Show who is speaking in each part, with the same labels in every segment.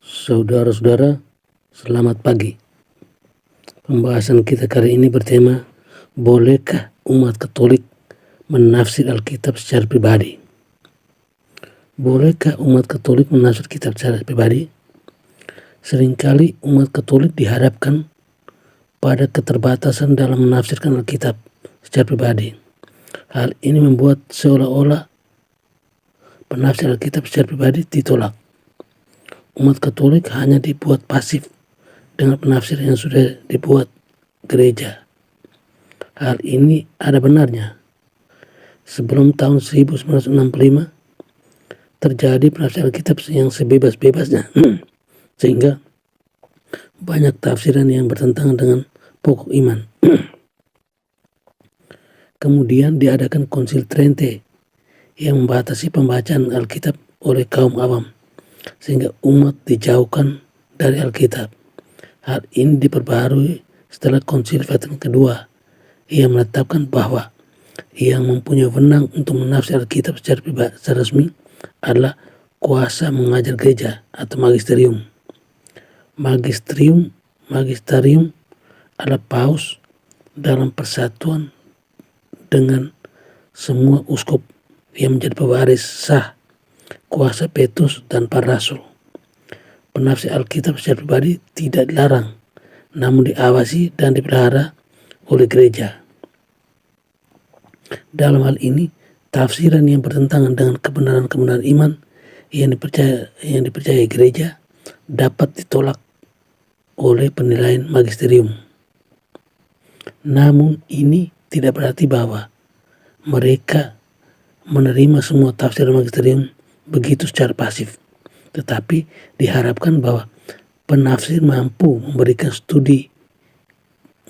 Speaker 1: Saudara-saudara, selamat pagi. Pembahasan kita kali ini bertema, bolehkah umat Katolik menafsir Alkitab secara pribadi? Bolehkah umat Katolik menafsir kitab secara pribadi? Seringkali umat Katolik dihadapkan pada keterbatasan dalam menafsirkan Alkitab secara pribadi. Hal ini membuat seolah-olah penafsir Alkitab secara pribadi ditolak. Umat Katolik hanya dibuat pasif dengan penafsir yang sudah dibuat gereja. Hal ini ada benarnya. Sebelum tahun 1965 terjadi penafsir Alkitab yang sebebas-bebasnya sehingga banyak tafsiran yang bertentangan dengan pokok iman. Kemudian diadakan Konsil Trente yang membatasi pembacaan Alkitab oleh kaum awam sehingga umat dijauhkan dari Alkitab. Hal ini diperbarui setelah Konsil Vatikan kedua yang menetapkan bahwa yang mempunyai wewenang untuk menafsir Alkitab secara resmi adalah kuasa mengajar gereja atau magisterium. Magisterium adalah paus dalam persatuan dengan semua uskup yang menjadi pewaris sah kuasa Petrus dan para rasul. Penafsir Alkitab secara pribadi tidak dilarang, namun diawasi dan dipelihara oleh gereja. Dalam hal ini, tafsiran yang bertentangan dengan kebenaran-kebenaran iman yang dipercayai gereja dapat ditolak oleh penilaian magisterium. Namun ini tidak berarti bahwa mereka menerima semua tafsir magisterium begitu secara pasif, tetapi diharapkan bahwa penafsir mampu memberikan studi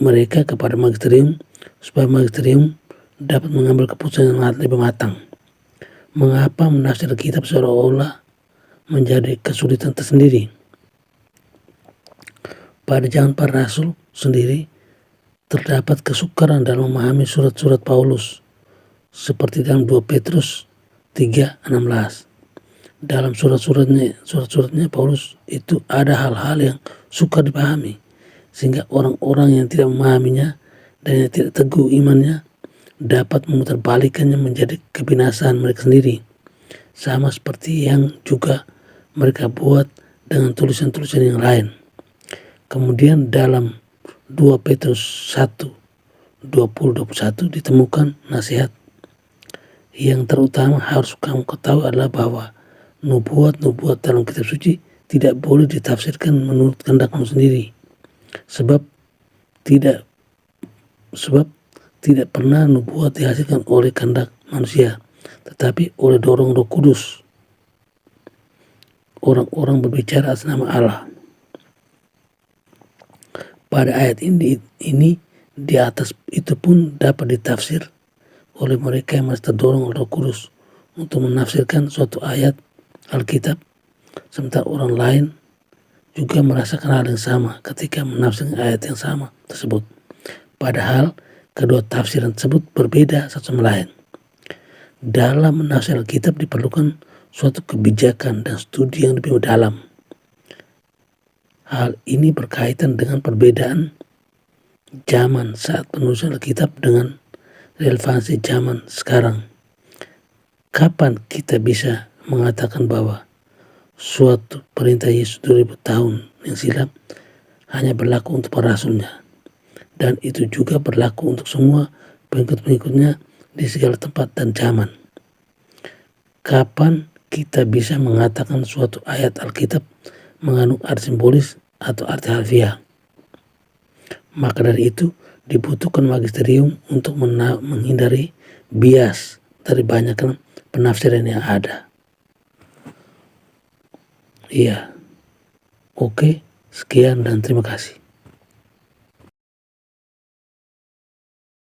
Speaker 1: mereka kepada magisterium supaya magisterium dapat mengambil keputusan yang lebih matang. Mengapa menafsir kitab seolah-olah menjadi kesulitan tersendiri? Pada zaman para rasul sendiri terdapat kesukaran dalam memahami surat-surat Paulus seperti dalam 2 Petrus 3:16. Dalam surat-suratnya Paulus itu ada hal-hal yang sukar dipahami sehingga orang-orang yang tidak memahaminya dan yang tidak teguh imannya dapat memutarbalikannya menjadi kebinasaan mereka sendiri, sama seperti yang juga mereka buat dengan tulisan-tulisan yang lain. Kemudian dalam 2 Petrus 1:20-21 ditemukan nasihat yang terutama harus kamu ketahui adalah bahwa nubuat-nubuat dalam kitab suci tidak boleh ditafsirkan menurut kehendakmu sendiri, sebab tidak pernah nubuat dihasilkan oleh kehendak manusia, tetapi oleh dorong Roh Kudus. Orang-orang berbicara atas nama Allah. Pada ayat ini di atas itu pun dapat ditafsir oleh mereka yang masih terdorong oleh Roh Kudus untuk menafsirkan suatu ayat Alkitab, sementara orang lain juga merasakan hal yang sama ketika menafsirkan ayat yang sama tersebut. Padahal kedua tafsiran tersebut berbeda satu sama lain. Dalam menafsir Alkitab diperlukan suatu kebijakan dan studi yang lebih dalam. Hal ini berkaitan dengan perbedaan zaman saat penulisan Alkitab dengan relevansi zaman sekarang. Kapan kita bisa mengatakan bahwa suatu perintah Yesus 2000 tahun yang silam hanya berlaku untuk para rasulnya, dan itu juga berlaku untuk semua pengikut-pengikutnya di segala tempat dan zaman? Kapan kita bisa mengatakan suatu ayat Alkitab mengandung arti simbolis atau arti harfiah? Maka dari itu dibutuhkan magisterium untuk menghindari bias dari banyaknya penafsiran yang ada. Iya, oke, sekian dan terima kasih.